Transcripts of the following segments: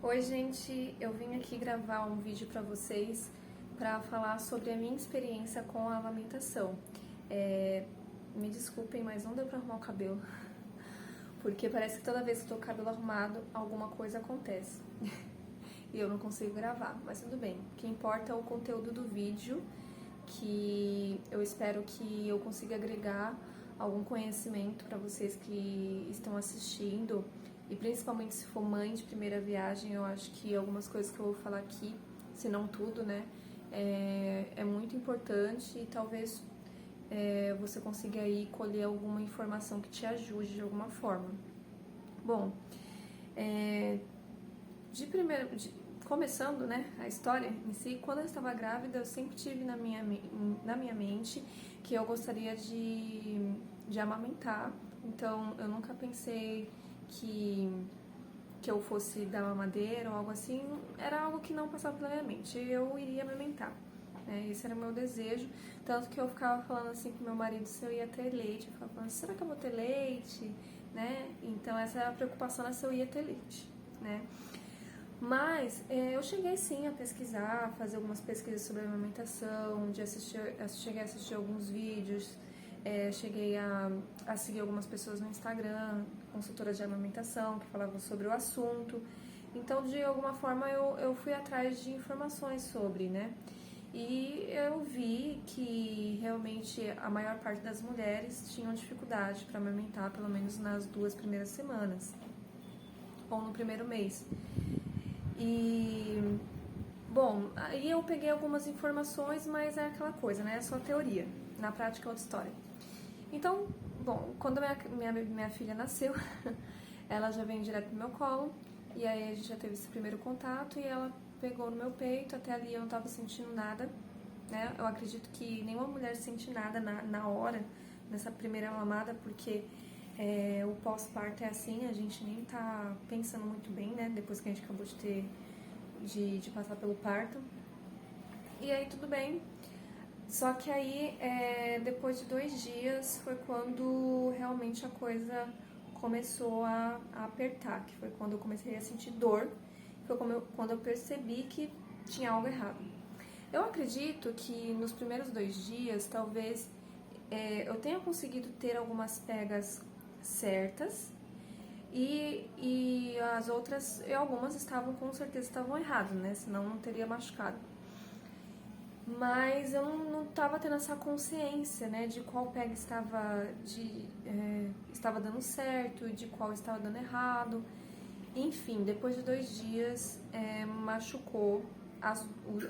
Oi, gente, eu vim aqui gravar um vídeo para vocês para falar sobre a minha experiência com a amamentação. Me desculpem, mas não deu para arrumar o cabelo, porque parece que toda vez que eu tô com o cabelo arrumado, alguma coisa acontece e eu não consigo gravar, mas tudo bem. O que importa é o conteúdo do vídeo, que eu espero que eu consiga agregar algum conhecimento para vocês que estão assistindo. E principalmente se for mãe de primeira viagem, eu acho que algumas coisas que eu vou falar aqui, se não tudo, né, é muito importante e talvez você consiga aí colher alguma informação que te ajude de alguma forma. Bom, começando, né, a história em si, quando eu estava grávida, eu sempre tive na minha mente que eu gostaria de amamentar, então eu nunca pensei que eu fosse dar mamadeira ou algo assim, era algo que não passava pela minha mente, eu iria amamentar, né? Esse era o meu desejo, tanto que eu ficava falando assim com meu marido se eu ia ter leite, eu ficava falando, será que eu vou ter leite, né? Então essa era a preocupação, se eu ia ter leite, né? Mas eu cheguei sim a pesquisar, a fazer algumas pesquisas sobre a amamentação, cheguei a assistir alguns vídeos, cheguei a seguir algumas pessoas no Instagram, consultoras de amamentação, que falavam sobre o assunto. Então, de alguma forma, eu fui atrás de informações sobre, né? E eu vi que realmente a maior parte das mulheres tinham dificuldade para amamentar, pelo menos nas 2 primeiras semanas, ou no primeiro mês. E, bom, aí eu peguei algumas informações, mas é aquela coisa, né? É só teoria. Na prática é outra história. Então, bom, quando minha filha nasceu, ela já veio direto no meu colo, e aí a gente já teve esse primeiro contato, e ela pegou no meu peito, até ali eu não tava sentindo nada, né? Eu acredito que nenhuma mulher sente nada na hora, nessa primeira mamada, porque o pós-parto é assim, a gente nem tá pensando muito bem, né? Depois que a gente acabou de passar pelo parto. E aí tudo bem. Só que aí, depois de 2 dias, foi quando realmente a coisa começou a apertar, que foi quando eu comecei a sentir dor, foi quando eu percebi que tinha algo errado. Eu acredito que nos primeiros 2 dias, talvez eu tenha conseguido ter algumas pegas certas e as outras, algumas estavam com certeza estavam erradas, né? Senão não teria machucado. Mas eu não estava tendo essa consciência, né, de qual pega estava dando certo e de qual estava dando errado. Enfim, depois de 2 dias, machucou,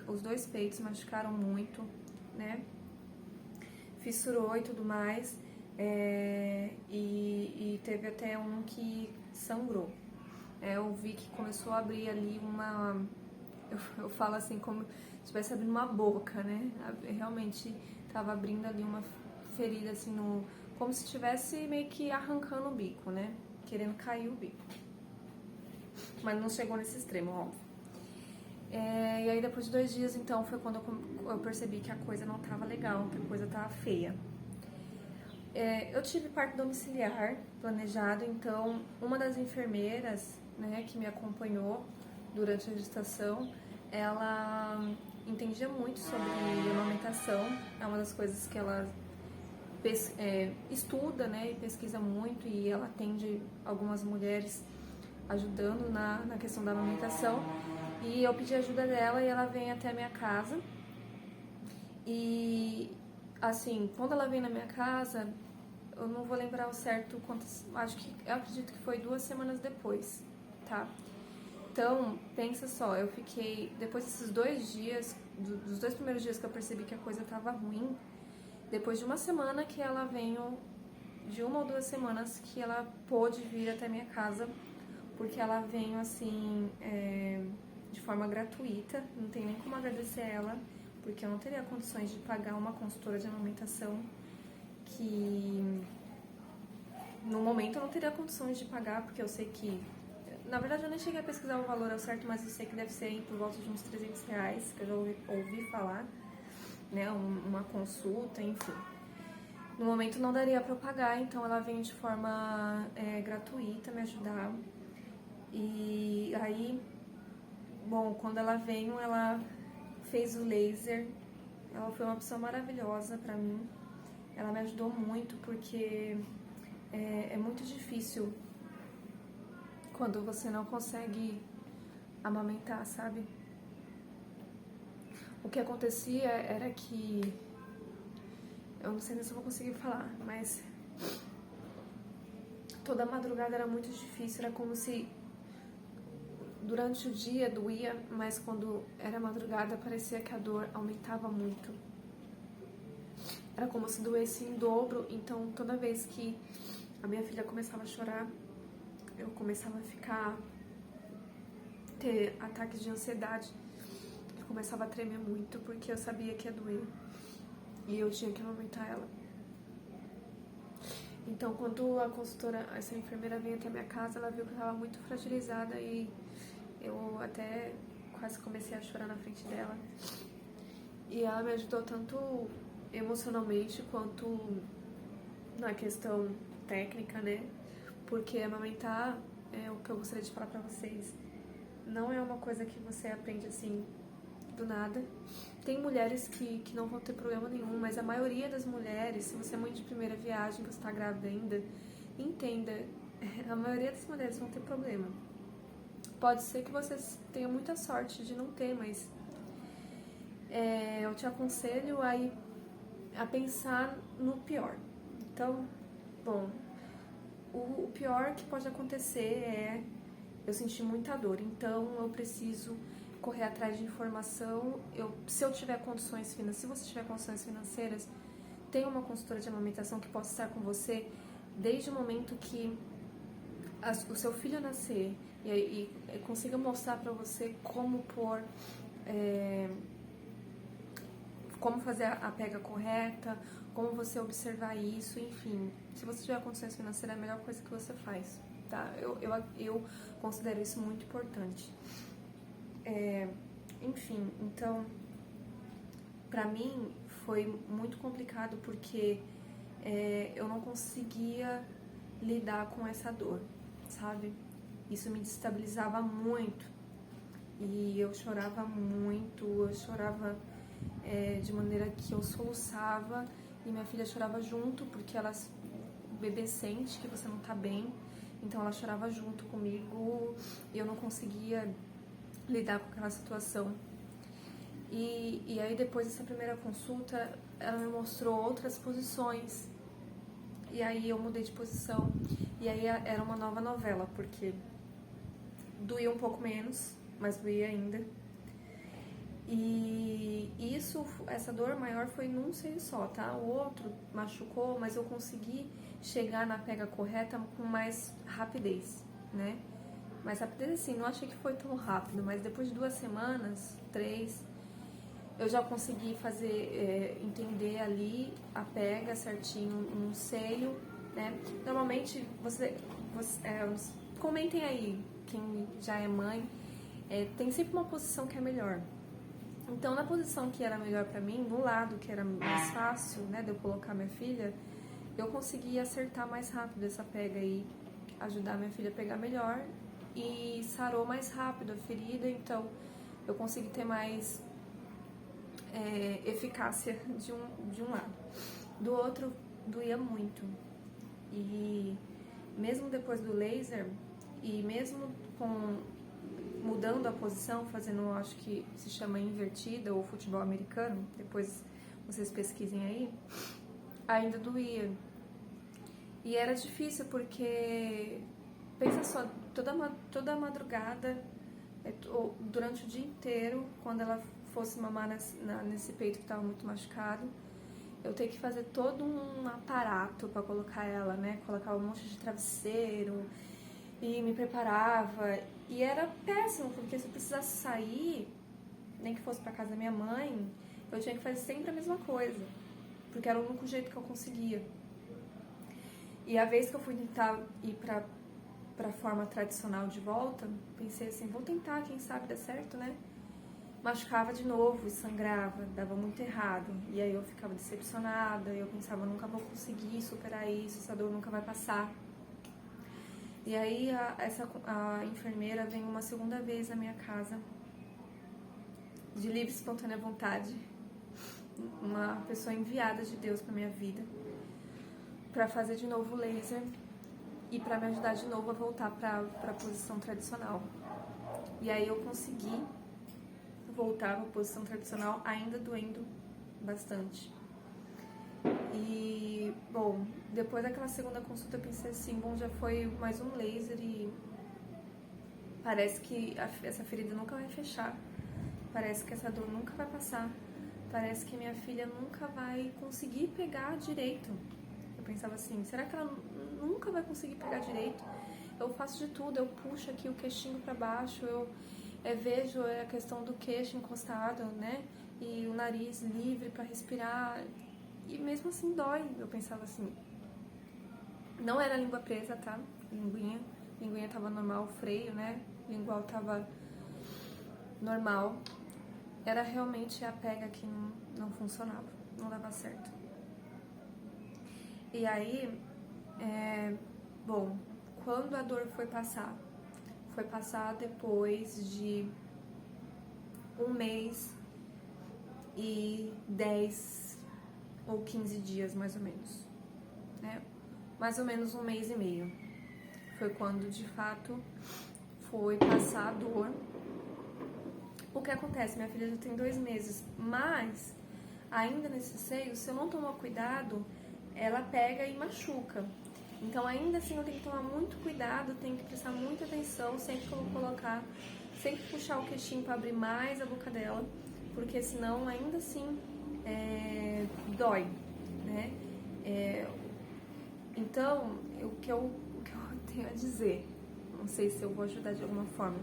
os 2 peitos machucaram muito, né, fissurou e tudo mais, e teve até um que sangrou. Eu vi que começou a abrir ali eu falo assim como se estivesse abrindo uma boca, né? Realmente estava abrindo ali uma ferida assim como se estivesse meio que arrancando o bico, né? Querendo cair o bico. Mas não chegou nesse extremo, óbvio. E aí depois de 2 dias, então, foi quando eu percebi que a coisa não estava legal, que a coisa estava feia. Eu tive parto domiciliar planejado, então uma das enfermeiras, né, que me acompanhou durante a gestação, ela entendia muito sobre amamentação, é uma das coisas que ela estuda, né, e pesquisa muito, e ela atende algumas mulheres ajudando na questão da amamentação, e eu pedi ajuda dela e ela vem até a minha casa, e assim, quando ela veio na minha casa, eu não vou lembrar o certo quantas, eu acredito que foi 2 semanas depois, tá? Então, pensa só, eu fiquei, depois desses 2 dias, dos 2 primeiros dias que eu percebi que a coisa tava ruim, depois de 1 semana que ela veio, de 1 ou 2 semanas que ela pôde vir até minha casa, porque ela veio assim, de forma gratuita, não tem nem como agradecer ela, porque eu não teria condições de pagar uma consultora de amamentação que no momento eu não teria condições de pagar, porque eu sei que, na verdade eu nem cheguei a pesquisar o valor ao certo, mas eu sei que deve ser aí por volta de uns R$300, que eu já ouvi falar, né, uma consulta, enfim. No momento não daria pra eu pagar, então ela veio de forma gratuita me ajudar. E aí Bom, quando ela veio, ela fez o laser. Ela foi uma pessoa maravilhosa pra mim. Ela me ajudou muito porque é muito difícil quando você não consegue amamentar, sabe? O que acontecia era que... Eu não sei nem se eu vou conseguir falar, mas... Toda madrugada era muito difícil, era como se... Durante o dia doía, mas quando era madrugada parecia que a dor aumentava muito. Era como se doesse em dobro, então toda vez que a minha filha começava a chorar, eu começava a ter ataques de ansiedade. Eu começava a tremer muito porque eu sabia que ia doer e eu tinha que amamentar ela. Então quando a consultora, essa enfermeira veio até a minha casa, ela viu que eu estava muito fragilizada e eu até quase comecei a chorar na frente dela. E ela me ajudou tanto emocionalmente quanto na questão técnica, né? Porque amamentar, é o que eu gostaria de falar pra vocês, não é uma coisa que você aprende assim do nada. Tem mulheres que não vão ter problema nenhum, mas a maioria das mulheres, se você é mãe de primeira viagem, você está grávida ainda, entenda, a maioria das mulheres vão ter problema. Pode ser que vocês tenham muita sorte de não ter, mas eu te aconselho a pensar no pior. Então, bom, o pior que pode acontecer é eu sentir muita dor, então eu preciso correr atrás de informação. Se você tiver condições financeiras, tem uma consultora de amamentação que possa estar com você desde o momento que o seu filho nascer e consiga mostrar para você como como fazer a pega correta, como você observar isso, enfim. Se você tiver condições financeiras, é a melhor coisa que você faz, tá? Eu considero isso muito importante. Enfim, então, pra mim foi muito complicado porque eu não conseguia lidar com essa dor, sabe? Isso me destabilizava muito e eu chorava muito, eu chorava de maneira que eu soluçava e minha filha chorava junto, porque o bebê sente que você não tá bem, então ela chorava junto comigo e eu não conseguia lidar com aquela situação. E aí depois dessa primeira consulta, ela me mostrou outras posições e aí eu mudei de posição e aí era uma nova novela, porque doía um pouco menos, mas doía ainda. E essa dor maior foi num seio só, tá? O outro machucou, mas eu consegui chegar na pega correta com mais rapidez, né? Mais rapidez assim, não achei que foi tão rápido, mas depois de 2 semanas, 3, eu já consegui entender ali a pega certinho no seio, né? Normalmente, comentem aí, quem já é mãe, tem sempre uma posição que é melhor. Então, na posição que era melhor pra mim, no lado que era mais fácil, né, de eu colocar minha filha, eu consegui acertar mais rápido essa pega e ajudar minha filha a pegar melhor e sarou mais rápido a ferida, então eu consegui ter mais eficácia de um lado. Do outro, doía muito. E mesmo depois do laser, e mesmo mudando a posição, fazendo, acho que se chama invertida ou futebol americano, depois vocês pesquisem aí, ainda doía. E era difícil porque, pensa só, toda madrugada, durante o dia inteiro, quando ela fosse mamar nesse peito que estava muito machucado, eu tenho que fazer todo um aparato para colocar ela, né? Colocava um monte de travesseiro e me preparava. E era péssimo, porque se eu precisasse sair, nem que fosse pra casa da minha mãe, eu tinha que fazer sempre a mesma coisa, porque era o único jeito que eu conseguia. E a vez que eu fui tentar ir pra forma tradicional de volta, pensei assim, vou tentar, quem sabe dá certo, né? Machucava de novo e sangrava, dava muito errado. E aí eu ficava decepcionada, eu pensava, nunca vou conseguir superar isso, essa dor nunca vai passar. E aí a enfermeira veio uma segunda vez na minha casa de livre e espontânea vontade, uma pessoa enviada de Deus pra minha vida, pra fazer de novo o laser e pra me ajudar de novo a voltar pra posição tradicional. E aí eu consegui voltar pra posição tradicional, ainda doendo bastante. E, bom, depois daquela segunda consulta eu pensei assim, bom, já foi mais um laser e parece que essa ferida nunca vai fechar, parece que essa dor nunca vai passar, parece que minha filha nunca vai conseguir pegar direito. Eu pensava assim, será que ela nunca vai conseguir pegar direito? Eu faço de tudo, eu puxo aqui o queixinho pra baixo, eu vejo a questão do queixo encostado, né? E o nariz livre pra respirar. E mesmo assim dói, eu pensava assim. Não era língua presa, tá? Linguinha tava normal, o freio, né? Lingual tava normal. Era realmente a pega que não funcionava, não dava certo. E aí, bom, quando a dor foi passar depois de 1 mês e 10 ou 15 dias, mais ou menos, né? Mais ou menos 1 mês e meio. Foi quando, de fato, foi passar a dor. O que acontece? Minha filha já tem 2 meses, mas ainda nesse seio, se eu não tomar cuidado, ela pega e machuca. Então, ainda assim, eu tenho que tomar muito cuidado, tenho que prestar muita atenção sempre que eu vou colocar, sempre puxar o queixinho para abrir mais a boca dela, porque senão, ainda assim, dói, né? Então, o que eu tenho a dizer, não sei se eu vou ajudar de alguma forma.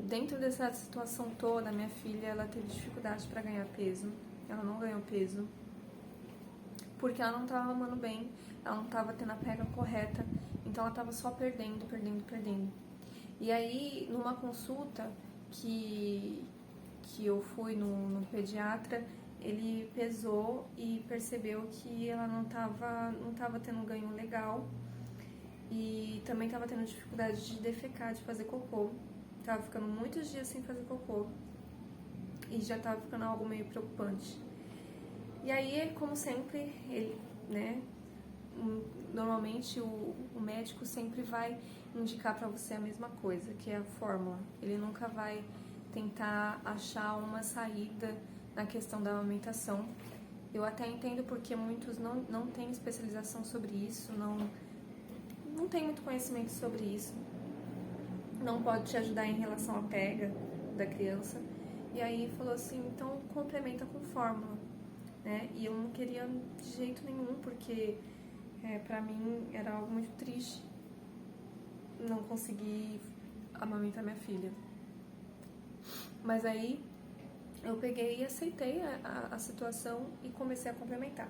Dentro dessa situação toda, minha filha, ela teve dificuldade para ganhar peso, ela não ganhou peso, porque ela não estava mamando bem, ela não estava tendo a pega correta, então ela estava só perdendo. E aí, numa consulta que eu fui no pediatra, ele pesou e percebeu que ela não estava tendo um ganho legal e também estava tendo dificuldade de defecar, de fazer cocô. Tava ficando muitos dias sem fazer cocô e já estava ficando algo meio preocupante. E aí, como sempre, ele, né, normalmente o médico sempre vai indicar para você a mesma coisa, que é a fórmula. Ele nunca vai tentar achar uma saída na questão da amamentação. Eu até entendo porque muitos não têm especialização sobre isso, não tem muito conhecimento sobre isso, não pode te ajudar em relação à pega da criança. E aí falou assim, então complementa com fórmula, né? E eu não queria de jeito nenhum, porque pra mim era algo muito triste não conseguir amamentar minha filha. Mas aí eu peguei e aceitei a situação e comecei a complementar.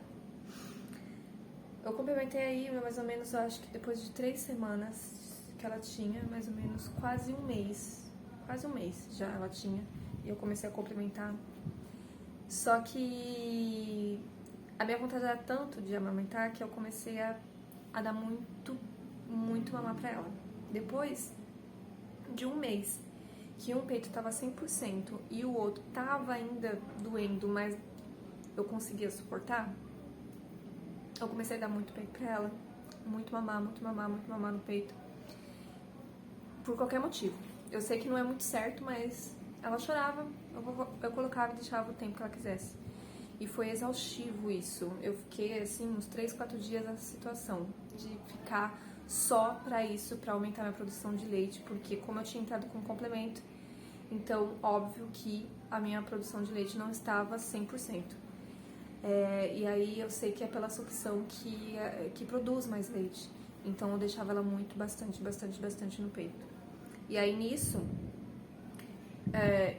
Eu complementei aí mais ou menos, eu acho que depois de 3 semanas que ela tinha, mais ou menos quase um mês já ela tinha, e eu comecei a complementar. Só que a minha vontade era tanto de amamentar que eu comecei a dar muito mamar pra ela. Depois de 1 mês, que um peito tava 100% e o outro tava ainda doendo, mas eu conseguia suportar, eu comecei a dar muito peito pra ela, muito mamar no peito, por qualquer motivo. Eu sei que não é muito certo, mas ela chorava, eu colocava e deixava o tempo que ela quisesse. E foi exaustivo isso. Eu fiquei, assim, uns 3, 4 dias nessa situação, de ficar só pra isso, pra aumentar minha produção de leite, porque como eu tinha entrado com complemento, então, óbvio que a minha produção de leite não estava 100%. E aí eu sei que é pela sucção que produz mais leite. Então eu deixava ela bastante no peito. E aí nisso,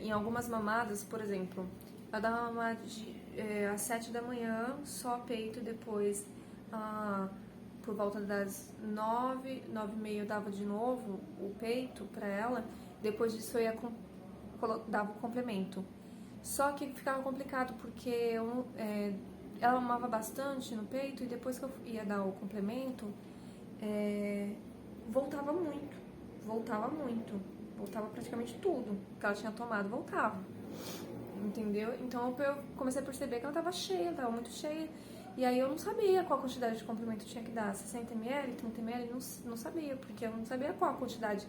em algumas mamadas, por exemplo, eu dava uma mamada às 7 da manhã, só peito, depois por volta das 9, 9h30 eu dava de novo o peito pra ela, depois disso eu dava o complemento. Só que ficava complicado porque ela mamava bastante no peito e depois que eu ia dar o complemento, voltava muito. voltava praticamente tudo que ela tinha tomado, voltava, entendeu? Então eu comecei a perceber que ela tava cheia, ela tava muito cheia, e aí eu não sabia qual quantidade de complemento tinha que dar, 60 ml, 30 ml, não sabia, porque eu não sabia qual a quantidade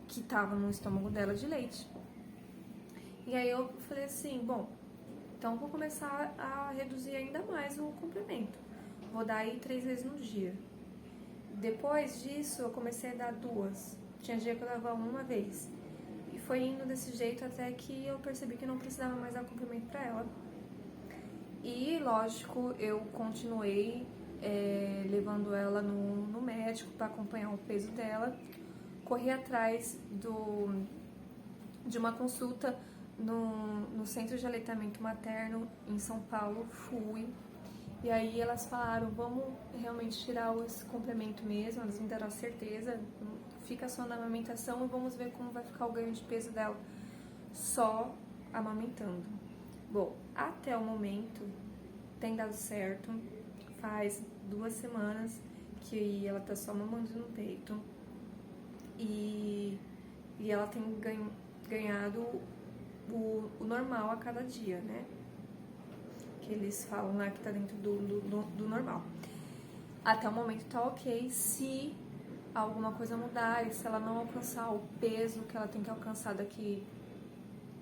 que tava no estômago dela de leite. E aí eu falei assim, bom, então vou começar a reduzir ainda mais o complemento, vou dar aí 3 vezes no dia. Depois disso eu comecei a dar 2, tinha dia que eu dava 1 vez. E foi indo desse jeito até que eu percebi que não precisava mais dar complemento pra ela. E, lógico, eu continuei levando ela no médico para acompanhar o peso dela. Corri atrás de uma consulta no Centro de Aleitamento Materno em São Paulo. Fui. E aí elas falaram, vamos realmente tirar esse complemento mesmo, elas me deram a certeza, fica só na amamentação e vamos ver como vai ficar o ganho de peso dela só amamentando. Bom, até o momento tem dado certo, faz 2 semanas que ela tá só mamando no peito e ela tem ganhado o normal a cada dia, né? Que eles falam lá que tá dentro do normal. Até o momento tá ok. Se alguma coisa mudar e se ela não alcançar o peso que ela tem que alcançar daqui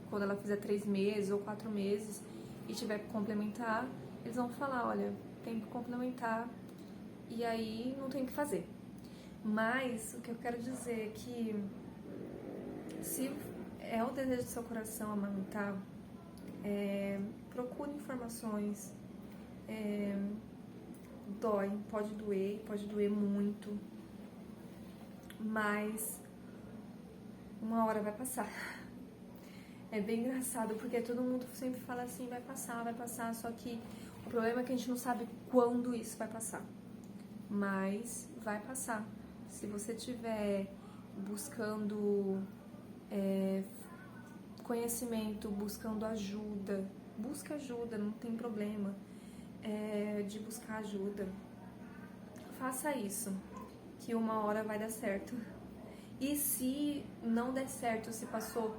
quando ela fizer 3 meses ou 4 meses e tiver que complementar, eles vão falar, olha, tem que complementar e aí não tem o que fazer. Mas o que eu quero dizer é que se é o desejo do seu coração amamentar, procure informações, dói, pode doer muito, mas uma hora vai passar. É bem engraçado, porque todo mundo sempre fala assim, vai passar, só que o problema é que a gente não sabe quando isso vai passar, mas vai passar. Se você estiver buscando conhecimento, buscando ajuda, busca ajuda, não tem problema de buscar ajuda. Faça isso, que uma hora vai dar certo. E se não der certo, se passou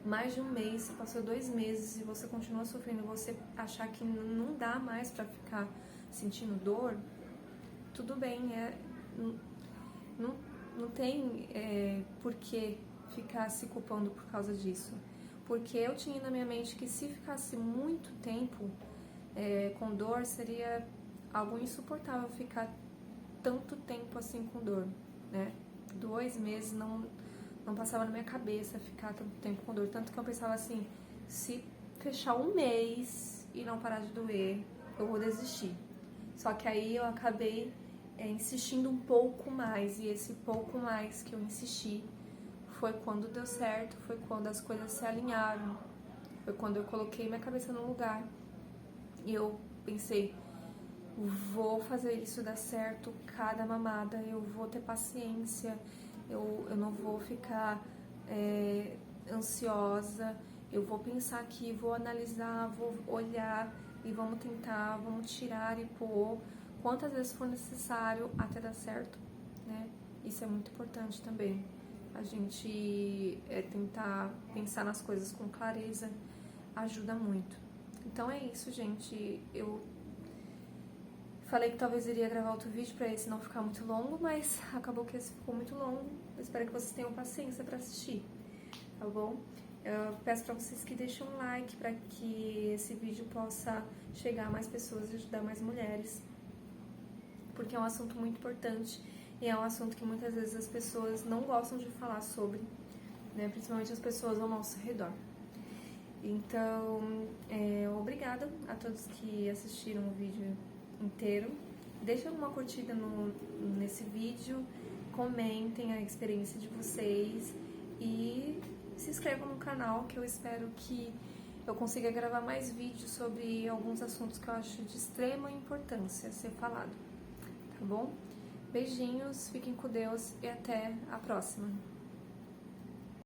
mais de 1 mês, se passou 2 meses e você continua sofrendo, você achar que não dá mais pra ficar sentindo dor, tudo bem, não tem por que ficar se culpando por causa disso. Porque eu tinha na minha mente que se ficasse muito tempo com dor, seria algo insuportável ficar tanto tempo assim com dor, né? 2 meses não passava na minha cabeça ficar tanto tempo com dor. Tanto que eu pensava assim, se fechar 1 mês e não parar de doer, eu vou desistir. Só que aí eu acabei insistindo um pouco mais, e esse pouco mais que eu insisti foi quando deu certo, foi quando as coisas se alinharam, foi quando eu coloquei minha cabeça no lugar e eu pensei, vou fazer isso dar certo cada mamada, eu vou ter paciência, eu não vou ficar ansiosa, eu vou pensar aqui, vou analisar, vou olhar e vamos tentar, vamos tirar e pôr quantas vezes for necessário até dar certo, né? Isso é muito importante também. A gente tentar pensar nas coisas com clareza ajuda muito. Então é isso, gente. Eu falei que talvez iria gravar outro vídeo pra esse não ficar muito longo, mas acabou que esse ficou muito longo. Eu espero que vocês tenham paciência pra assistir, tá bom? Eu peço pra vocês que deixem um like pra que esse vídeo possa chegar a mais pessoas e ajudar mais mulheres, porque é um assunto muito importante e é um assunto que muitas vezes as pessoas não gostam de falar sobre, né? Principalmente as pessoas ao nosso redor. Então, obrigada a todos que assistiram o vídeo inteiro. Deixem uma curtida nesse vídeo, comentem a experiência de vocês e se inscrevam no canal, que eu espero que eu consiga gravar mais vídeos sobre alguns assuntos que eu acho de extrema importância ser falado, tá bom? Beijinhos, fiquem com Deus e até a próxima!